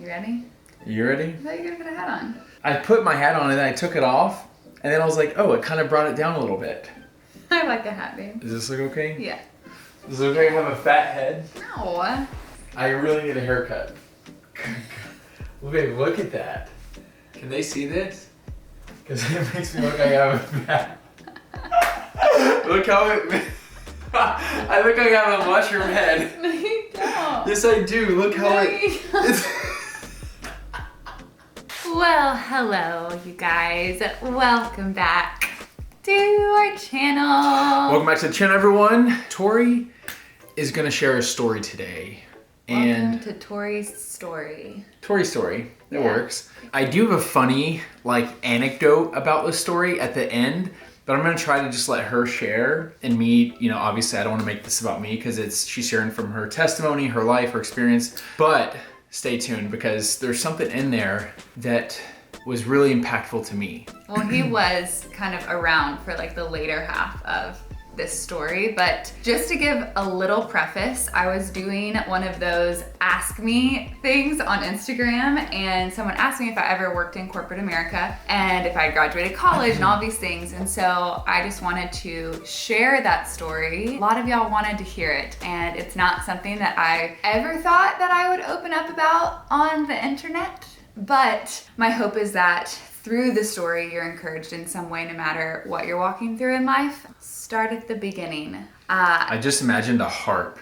You ready? You ready? I thought you were gonna put a hat on. I put my hat on and then I took it off, and then I was like, oh, it kind of brought it down a little bit. I like a hat, babe. Does this look okay? Yeah. Does it look like I have a fat head? No. I really need a haircut. Well, babe, look at that. Can they see this? Because it makes me look like I have a fat. Look how it. I look like I have a mushroom head. No, you don't. Yes, I do. Look how Well, hello, you guys. Welcome back to our channel. Welcome back to the channel, everyone. Tori is going to share a story today. Welcome to Tori's story. Tori's story. It Yeah. works. I do have a funny, anecdote about this story at the end, but I'm going to try to just let her share. And me, obviously I don't want to make this about me because she's sharing from her testimony, her life, her experience. But stay tuned because there's something in there that was really impactful to me. Well, he was kind of around for the later half of this story, but just to give a little preface, I was doing one of those ask me things on Instagram, and someone asked me if I ever worked in corporate America and if I graduated college and all these things. And so I just wanted to share that story. A lot of y'all wanted to hear it, and it's not something that I ever thought that I would open up about on the internet. But my hope is that through the story, you're encouraged in some way, no matter what you're walking through in life. Start at the beginning. I just imagined a harp.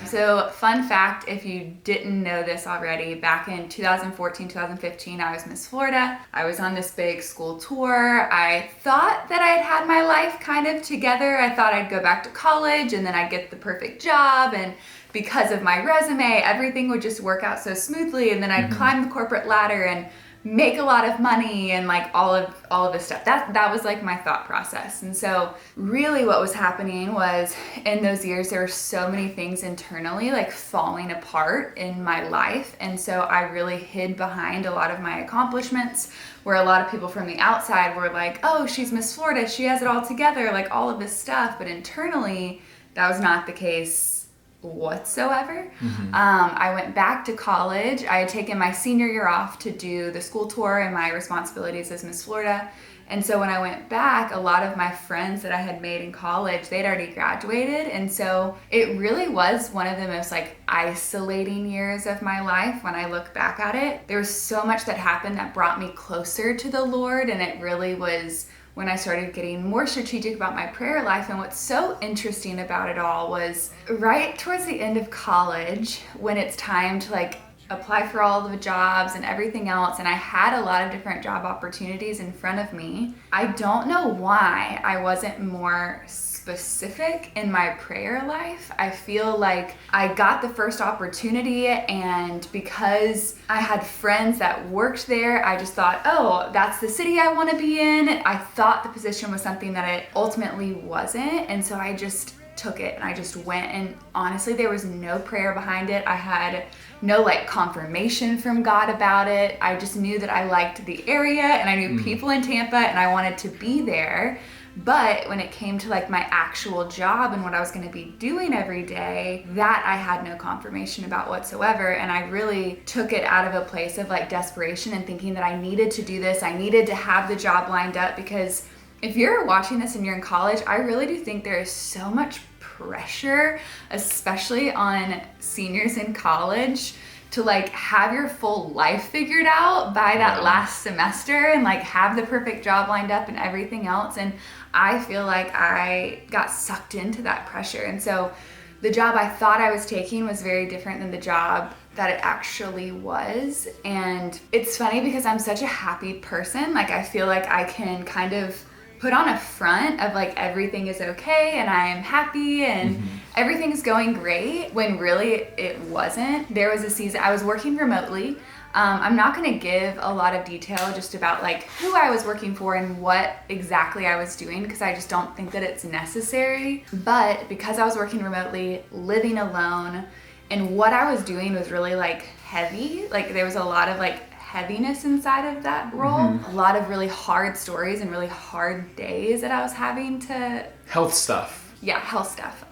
So fun fact, if you didn't know this already, back in 2014, 2015, I was Miss Florida. I was on this big school tour. I thought that I had my life kind of together. I thought I'd go back to college and then I'd get the perfect job, and because of my resume, everything would just work out so smoothly, and then I'd climb the corporate ladder and make a lot of money and all of this stuff. That was my thought process. And so really what was happening was, in those years there were so many things internally falling apart in my life, and so I really hid behind a lot of my accomplishments, where a lot of people from the outside were like, oh, she's Miss Florida, she has it all together, all of this stuff. But internally that was not the case whatsoever. I went back to college. I had taken my senior year off to do the school tour and my responsibilities as Miss Florida. And so when I went back, a lot of my friends that I had made in college, they'd already graduated. And so it really was one of the most isolating years of my life when I look back at it. There was so much that happened that brought me closer to the Lord, and it really was when I started getting more strategic about my prayer life. And what's so interesting about it all was right towards the end of college, when it's time to apply for all of the jobs and everything else, and I had a lot of different job opportunities in front of me. I don't know why I wasn't more specific in my prayer life. I feel like I got the first opportunity, and because I had friends that worked there, I just thought, oh, that's the city I want to be in. I thought the position was something that it ultimately wasn't, and so I just took it and I just went. And honestly, there was no prayer behind it. I had no confirmation from God about it. I just knew that I liked the area and I knew people in Tampa and I wanted to be there. But when it came to my actual job and what I was going to be doing every day, that I had no confirmation about whatsoever. And I really took it out of a place of desperation and thinking that I needed to do this. I needed to have the job lined up, because if you're watching this and you're in college, I really do think there is so much pressure, especially on seniors in college, to have your full life figured out by that last semester and have the perfect job lined up and everything else. And I feel like I got sucked into that pressure. And so the job I thought I was taking was very different than the job that it actually was. And it's funny because I'm such a happy person. I feel like I can kind of put on a front of everything is okay and I am happy and everything's going great, when really it wasn't. There was a season I was working remotely. I'm not going to give a lot of detail just about who I was working for and what exactly I was doing, because I just don't think that it's necessary. But because I was working remotely, living alone, and what I was doing was really heavy. There was a lot of heaviness inside of that role. A lot of really hard stories and really hard days that I was having to... Health stuff. Yeah, health stuff.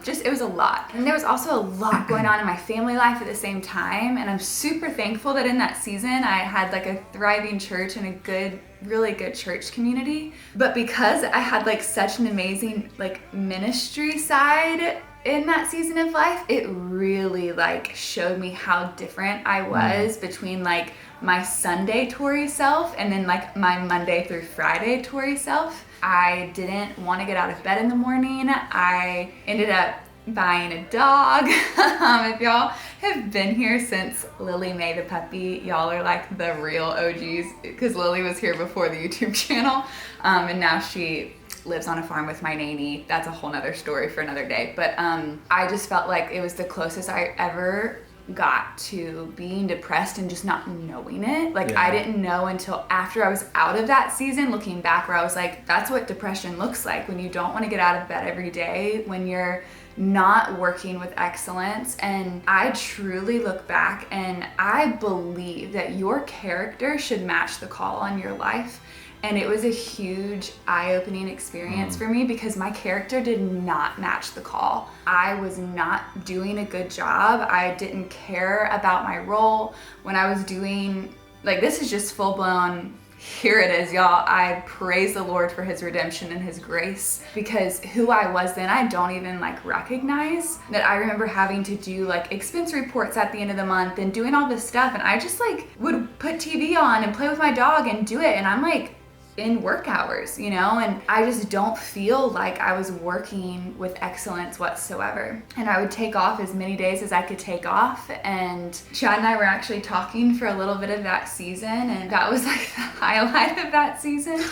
Just, it was a lot. And there was also a lot going on in my family life at the same time. And I'm super thankful that in that season I had like a thriving church and a good, really good church community. But because I had like such an amazing like ministry side in that season of life, it really like showed me how different I was between like my Sunday Tori self and then like my Monday through Friday Tori self. I didn't want to get out of bed in the morning. I ended up buying a dog. If y'all have been here since Lily Mae the puppy, y'all are like the real OGs, because Lily was here before the YouTube channel, and now she lives on a farm with my nanny. That's a whole nother story for another day. But I just felt like it was the closest I ever got to being depressed and just not knowing it. Like, I didn't know until after I was out of that season, looking back, where I was like, that's what depression looks like, when you don't want to get out of bed every day, when you're not working with excellence. And I truly look back and I believe that your character should match the call on your life. And it was a huge eye-opening experience for me, because my character did not match the call. I was not doing a good job. I didn't care about my role when I was doing, like, this is just full-blown, here it is, y'all. I praise the Lord for his redemption and his grace, because who I was then, I don't even like recognize. That I remember having to do like expense reports at the end of the month and doing all this stuff. And I just like would put TV on and play with my dog and do it. And I'm like, in work hours, you know, and I just don't feel like I was working with excellence whatsoever. And I would take off as many days as I could take off. And Chad and I were actually talking for a little bit of that season, and that was like the highlight of that season.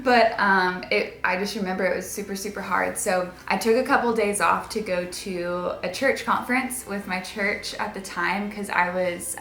But I just remember it was super, super hard. So I took a couple days off to go to a church conference with my church at the time, because I was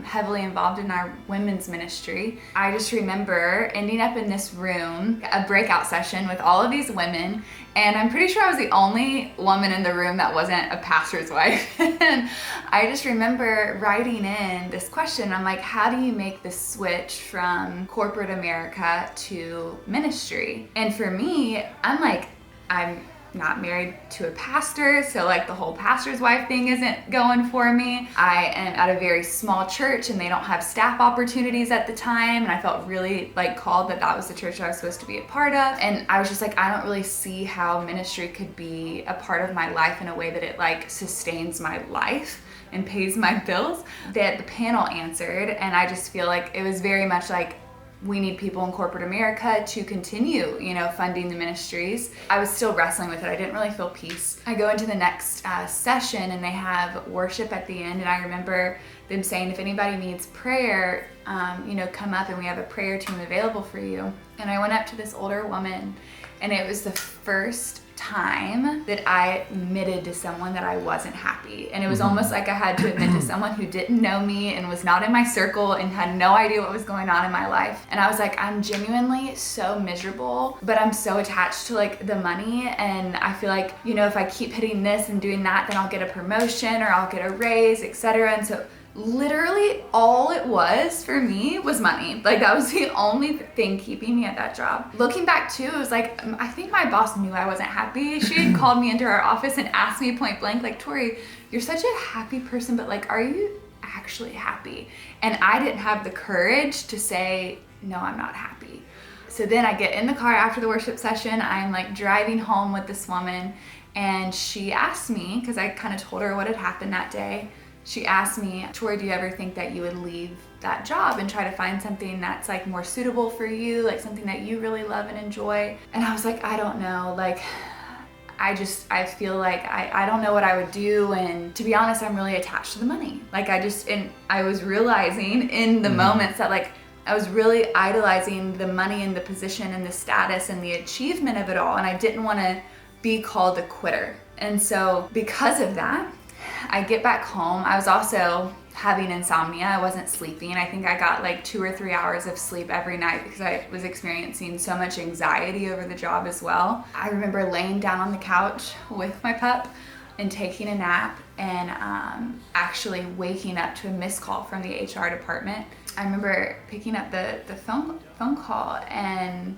heavily involved in our women's ministry. I just remember ending up in this room, a breakout session with all of these women, and I'm pretty sure I was the only woman in the room that wasn't a pastor's wife. And I just remember writing in this question. I'm like, how do you make the switch from corporate America to ministry? And for me, I'm not married to a pastor, so like the whole pastor's wife thing isn't going for me. I am at a very small church and they don't have staff opportunities at the time, and I felt really like called that was the church I was supposed to be a part of. And I was just like, I don't really see how ministry could be a part of my life in a way that it like sustains my life and pays my bills. That the panel answered, and I just feel like it was very much like, we need people in corporate America to continue, you know, funding the ministries. I was still wrestling with it. I didn't really feel peace. I go into the next session and they have worship at the end. And I remember them saying, if anybody needs prayer, you know, come up and we have a prayer team available for you. And I went up to this older woman, and it was the first time that I admitted to someone that I wasn't happy. And it was almost like I had to admit to someone who didn't know me and was not in my circle and had no idea what was going on in my life. And I was like, I'm genuinely so miserable, but I'm so attached to like the money. And I feel like, you know, if I keep hitting this and doing that, then I'll get a promotion or I'll get a raise, etc. And so literally all it was for me was money. Like, that was the only thing keeping me at that job. Looking back too, it was like, I think my boss knew I wasn't happy. She had called me into our office and asked me point blank, like, Tori, you're such a happy person, but like, are you actually happy? And I didn't have the courage to say, no, I'm not happy. So then I get in the car after the worship session. I'm like driving home with this woman, and she asked me, because I kind of told her what had happened that day. She asked me, Tori, do you ever think that you would leave that job and try to find something that's like more suitable for you, like something that you really love and enjoy? And I was like, I don't know. Like, I feel like I don't know what I would do. And to be honest, I'm really attached to the money. Like, and I was realizing in the moments that like, I was really idolizing the money and the position and the status and the achievement of it all. And I didn't want to be called a quitter. And so because of that, I get back home. I was also having insomnia. I wasn't sleeping. I think I got like 2 or 3 hours of sleep every night because I was experiencing so much anxiety over the job as well. I remember laying down on the couch with my pup and taking a nap, and actually waking up to a missed call from the HR department. I remember picking up the phone call, and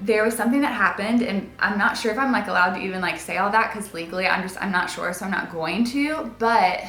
there was something that happened, and I'm not sure if I'm like allowed to even like say all that because legally I'm not sure, so I'm not going to, but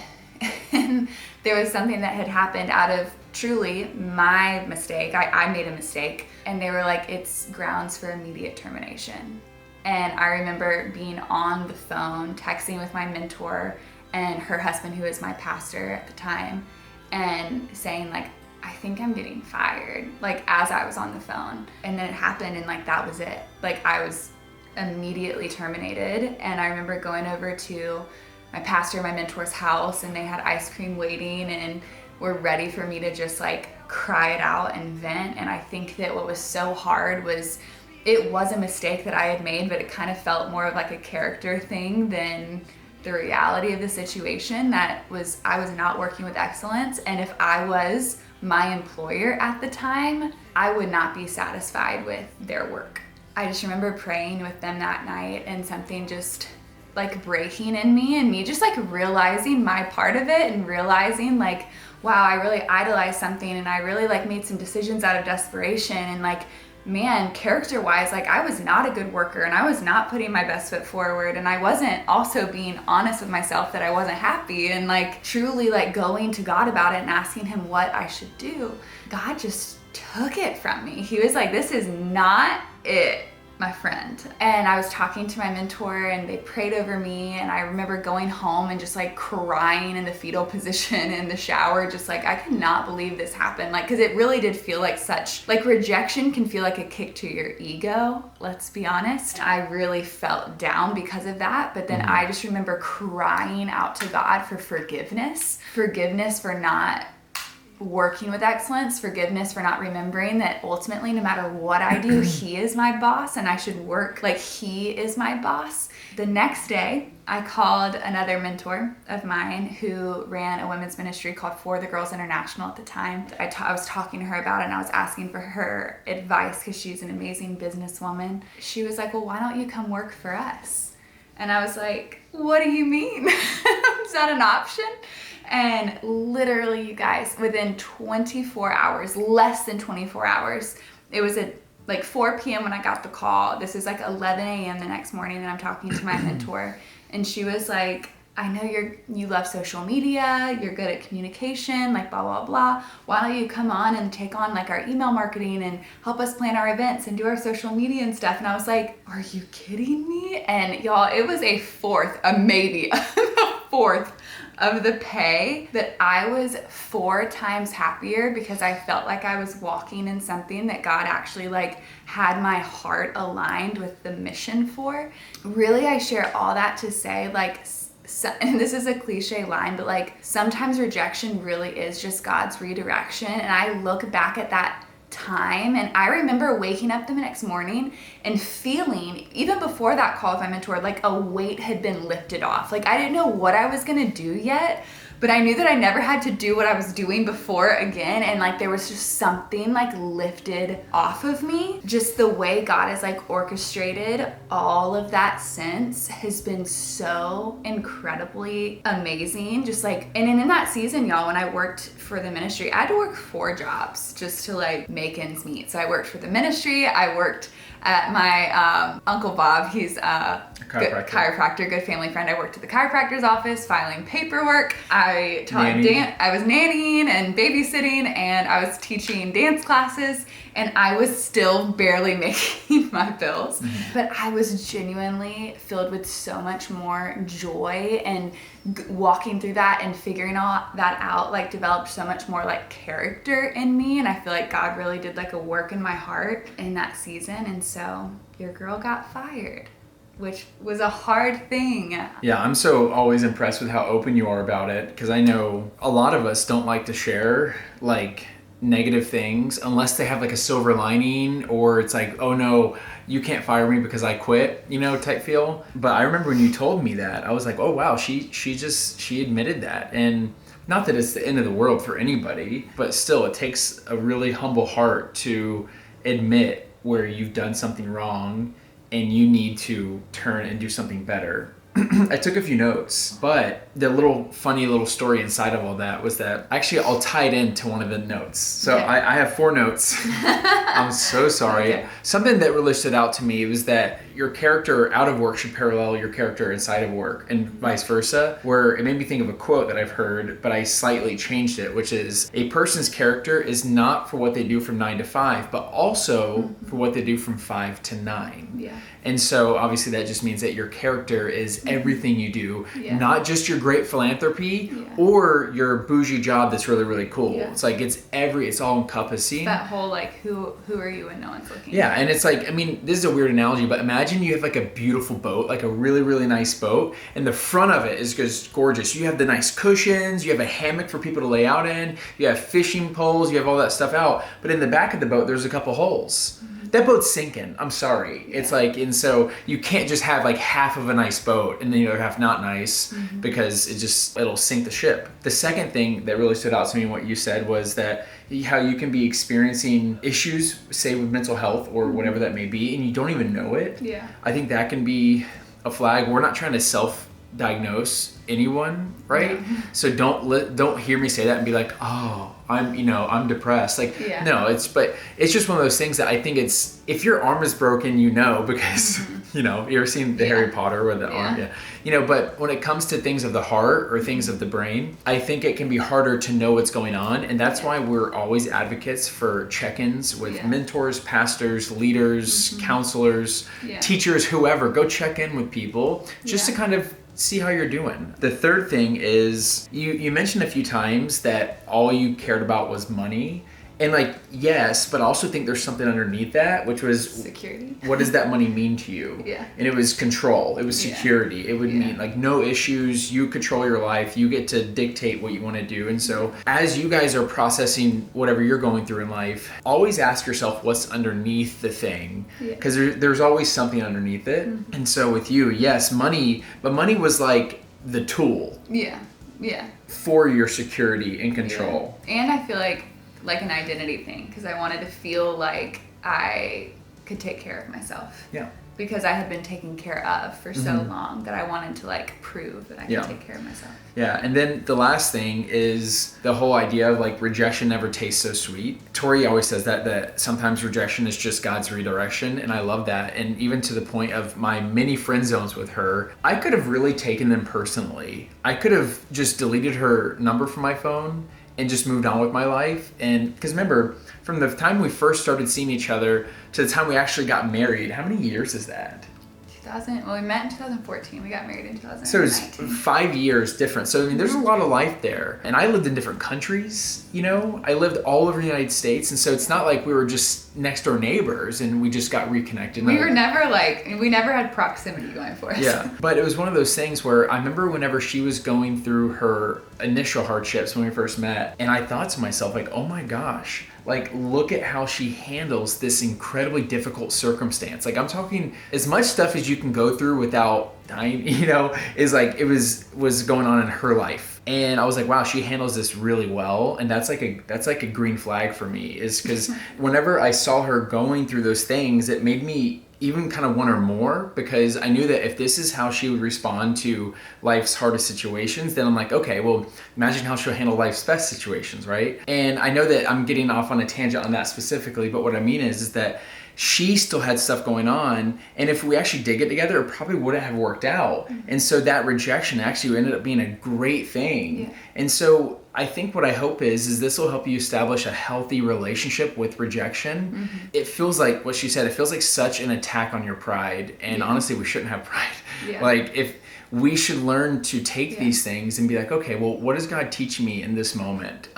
there was something that had happened out of truly my mistake. I made a mistake, and they were like, it's grounds for immediate termination. And I remember being on the phone texting with my mentor and her husband, who was my pastor at the time, and saying like, I think I'm getting fired, like as I was on the phone. And then it happened, and like that was it. Like I was immediately terminated. And I remember going over to my pastor, my mentor's house, and they had ice cream waiting and were ready for me to just like cry it out and vent. And I think that what was so hard was it was a mistake that I had made, but it kind of felt more of like a character thing than the reality of the situation. That was, I was not working with excellence, and if I was my employer at the time, I would not be satisfied with their work. I just remember praying with them that night, and something just like breaking in me, and me just like realizing my part of it, and realizing like, wow, I really idolized something, and I really like made some decisions out of desperation, and like, man, character wise, like I was not a good worker, and I was not putting my best foot forward, and I wasn't also being honest with myself that I wasn't happy, and like truly like going to God about it and asking him what I should do. God just took it from me. He was like, this is not it, my friend. And I was talking to my mentor, and they prayed over me, and I remember going home and just like crying in the fetal position in the shower, just like, I could not believe this happened. Like, because it really did feel like such, like rejection can feel like a kick to your ego, let's be honest. I really felt down because of that, but then I just remember crying out to God for forgiveness for not working with excellence, forgiveness for not remembering that ultimately no matter what I do, he is my boss, and I should work like he is my boss. The next day, I called another mentor of mine who ran a women's ministry called For the Girls International at the time. I was talking to her about it, and I was asking for her advice because she's an amazing businesswoman. She was like, well, why don't you come work for us? And I was like, what do you mean? Is that an option? And literally, you guys, within 24 hours, less than 24 hours, it was at like 4 p.m. when I got the call. This is like 11 a.m. the next morning, and I'm talking to my mentor, and she was like, I know you love social media, you're good at communication, like blah, blah, blah. Why don't you come on and take on like our email marketing and help us plan our events and do our social media and stuff? And I was like, are you kidding me? And y'all, it was a fourth of the pay, that I was 4 times happier because I felt like I was walking in something that God actually like had my heart aligned with the mission for. Really, I share all that to say, like, and this is a cliche line, but like sometimes rejection really is just God's redirection. And I look back at that time, and I remember waking up the next morning and feeling, even before that call with my mentor, like a weight had been lifted off. Like I didn't know what I was gonna do yet, but I knew that I never had to do what I was doing before again. And like there was just something like lifted off of me. Just the way God has like orchestrated all of that since has been so incredibly amazing. Just like, and in that season, y'all, when I worked for the ministry, I had to work 4 jobs just to like make ends meet. So I worked for the ministry, I worked at my Uncle Bob, he's a chiropractor, good family friend. I worked at the chiropractor's office filing paperwork. I taught I was nannying and babysitting, and I was teaching dance classes, and I was still barely making my bills. But I was genuinely filled with so much more joy, and walking through that and figuring all that out like developed so much more like character in me. And I feel like God really did like a work in my heart in that season. And so your girl got fired, which was a hard thing. Yeah, I'm so always impressed with how open you are about it, because I know a lot of us don't like to share like negative things unless they have like a silver lining, or it's like, oh no, you can't fire me because I quit, you know, type feel. But I remember when you told me that, I was like, oh wow, she admitted that. And not that it's the end of the world for anybody, but still it takes a really humble heart to admit where you've done something wrong and you need to turn and do something better. I took a few notes, but the little funny little story inside of all that was that actually I'll tie it into one of the notes. So Okay. I have 4 notes. I'm so sorry. Okay. Something that really stood out to me was that your character out of work should parallel your character inside of work and vice versa, where it made me think of a quote that I've heard, but I slightly changed it, which is a person's character is not for what they do from 9 to 5, but also for what they do from 5 to 9. Yeah. And so obviously that just means that your character is everything you do, Yeah. not just your great philanthropy Yeah. or your bougie job that's really, really cool. Yeah. It's like it's all encompassing. That whole like, who are you when no one's looking? Yeah, and it's like, I mean, this is a weird analogy, but imagine you have like a beautiful boat, like a really, really nice boat, and the front of it is just gorgeous. You have the nice cushions, you have a hammock for people to lay out in, you have fishing poles, you have all that stuff out, but in the back of the boat, there's a couple holes. That boat's sinking. I'm sorry. It's like, and so you can't just have like half of a nice boat and then the other half not nice because it'll sink the ship. The second thing that really stood out to me in what you said was that how you can be experiencing issues, say with mental health or whatever that may be, and you don't even know it. Yeah. I think that can be a flag. We're not trying to self-diagnose anyone, right? Yeah. So don't hear me say that and be like, oh, I'm depressed. Like, Yeah. no, it's just one of those things that I think it's, if your arm is broken, because, you ever seen the Harry Potter with the arm? Yeah. But when it comes to things of the heart or things of the brain, I think it can be harder to know what's going on. And that's why we're always advocates for check-ins with mentors, pastors, leaders, counselors, teachers, whoever. Go check in with people just to kind of see how you're doing. The third thing is you mentioned a few times that all you cared about was money. And like, yes, but I also think there's something underneath that, which was security. What does that money mean to you? Yeah. And it was control. It was security. It would mean like no issues. You control your life. You get to dictate what you want to do. And so as you guys are processing whatever you're going through in life, always ask yourself what's underneath the thing. Because there's always something underneath it. And so with you, yes, money, but money was like the tool. Yeah. For your security and control. Yeah. And I feel like an identity thing, because I wanted to feel like I could take care of myself. Yeah. Because I had been taken care of for so long that I wanted to like prove that I could take care of myself. Yeah, and then the last thing is the whole idea of like rejection never tastes so sweet. Tori always says that sometimes rejection is just God's redirection, and I love that. And even to the point of my many friend zones with her, I could have really taken them personally. I could have just deleted her number from my phone and just moved on with my life. And because remember, from the time we first started seeing each other to the time we actually got married, how many years is that? We met in 2014. We got married in 2019. So it's 5 years different. So I mean, there's a lot of life there. And I lived in different countries, I lived all over the United States. And so it's not like we were just next door neighbors and we just got reconnected. We never had proximity going for us. Yeah. But it was one of those things where I remember whenever she was going through her initial hardships when we first met, and I thought to myself, like, oh my gosh, like, look at how she handles this incredibly difficult circumstance. Like, I'm talking as much stuff as you can go through without dying, is like, it was going on in her life. And I was like, wow, she handles this really well. And that's like a green flag for me, is because whenever I saw her going through those things, it made me even kind of want her more, because I knew that if this is how she would respond to life's hardest situations, then I'm like, okay, well, imagine how she'll handle life's best situations, right? And I know that I'm getting off on a tangent on that specifically, but what I mean is that she still had stuff going on, and if we actually did get together, it probably wouldn't have worked out. And so that rejection actually ended up being a great thing. Yeah. And so I think what I hope is this will help you establish a healthy relationship with rejection. It feels like what she said, it feels like such an attack on your pride. And honestly, we shouldn't have pride. Yeah. Like, if we should learn to take these things and be like, okay, well, what is God teaching me in this moment?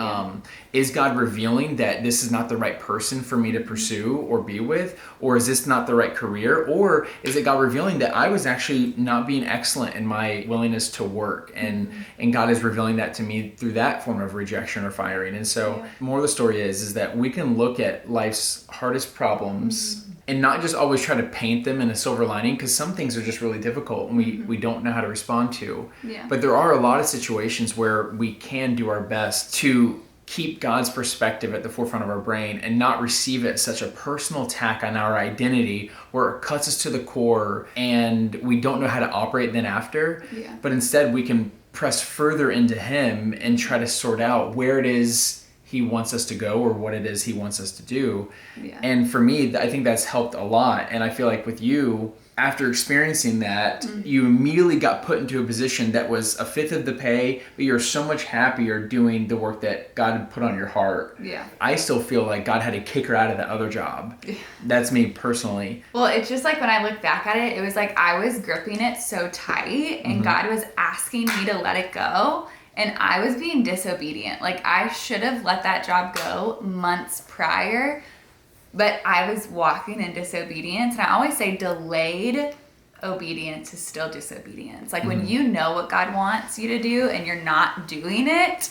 Is God revealing that this is not the right person for me to pursue or be with? Or is this not the right career? Or is it God revealing that I was actually not being excellent in my willingness to work? And God is revealing that to me through that form of rejection or firing. And so more of the story is that we can look at life's hardest problems and not just always try to paint them in a silver lining, because some things are just really difficult and we don't know how to respond to. Yeah. But there are a lot of situations where we can do our best to keep God's perspective at the forefront of our brain and not receive it as such a personal attack on our identity where it cuts us to the core and we don't know how to operate then after. Yeah. But instead we can press further into him and try to sort out where it is he wants us to go or what it is he wants us to do. Yeah. And for me, I think that's helped a lot. And I feel like with you, after experiencing that, you immediately got put into a position that was a fifth of the pay, but you're so much happier doing the work that God had put on your heart. Yeah. I still feel like God had to kick her out of the other job. That's me personally. Well, it's just like when I look back at it, it was like I was gripping it so tight and God was asking me to let it go. And I was being disobedient. Like I should have let that job go months prior. But I was walking in disobedience. And I always say delayed obedience is still disobedience. Like when you know what God wants you to do and you're not doing it,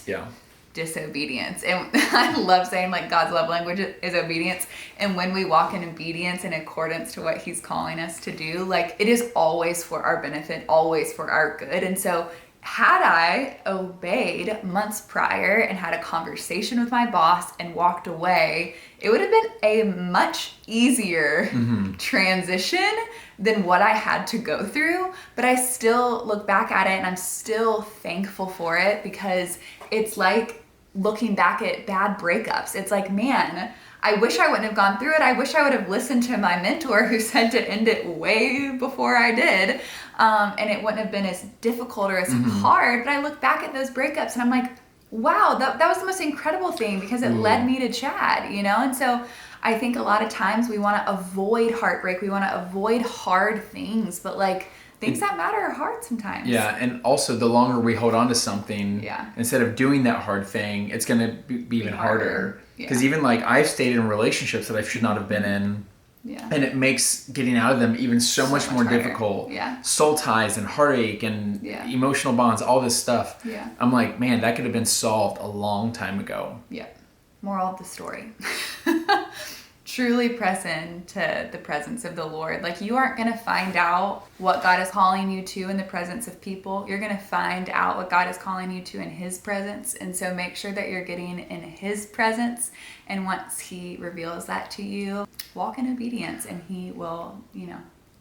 disobedience. And I love saying like God's love language is obedience. And when we walk in obedience in accordance to what he's calling us to do, like it is always for our benefit, always for our good. And so had I obeyed months prior and had a conversation with my boss and walked away, it would have been a much easier transition than what I had to go through. But I still look back at it and I'm still thankful for it because it's like looking back at bad breakups. It's like, man, I wish I wouldn't have gone through it. I wish I would have listened to my mentor who said to end it way before I did. And it wouldn't have been as difficult or as hard. But I look back at those breakups and I'm like, wow, that was the most incredible thing because it led me to Chad, you know? And so I think a lot of times we want to avoid heartbreak. We want to avoid hard things, but like things that matter are hard sometimes. Yeah, and also the longer we hold on to something, instead of doing that hard thing, it's going to be even harder. Because even like I've stayed in relationships that I should not have been in. Yeah. And it makes getting out of them even so much more harder. Difficult. Yeah. Soul ties and heartache and emotional bonds, all this stuff. Yeah. I'm like, man, that could have been solved a long time ago. Yeah. Moral of the story. Truly press into the presence of the Lord. Like you aren't going to find out what God is calling you to in the presence of people. You're going to find out what God is calling you to in his presence. And so make sure that you're getting in his presence. And once he reveals that to you, walk in obedience and he will,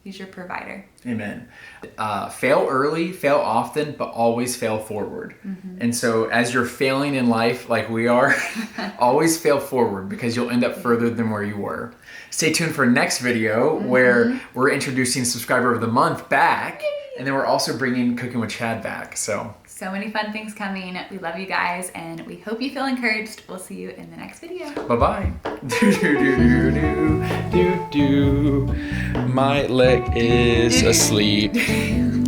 he's your provider. Amen. Fail early, fail often, but always fail forward. And so as you're failing in life like we are, always fail forward because you'll end up further than where you were. Stay tuned for next video where we're introducing Subscriber of the Month back. And then we're also bringing Cooking with Chad back. So many fun things coming. We love you guys and we hope you feel encouraged. We'll see you in the next video. Bye-bye. My leg is asleep.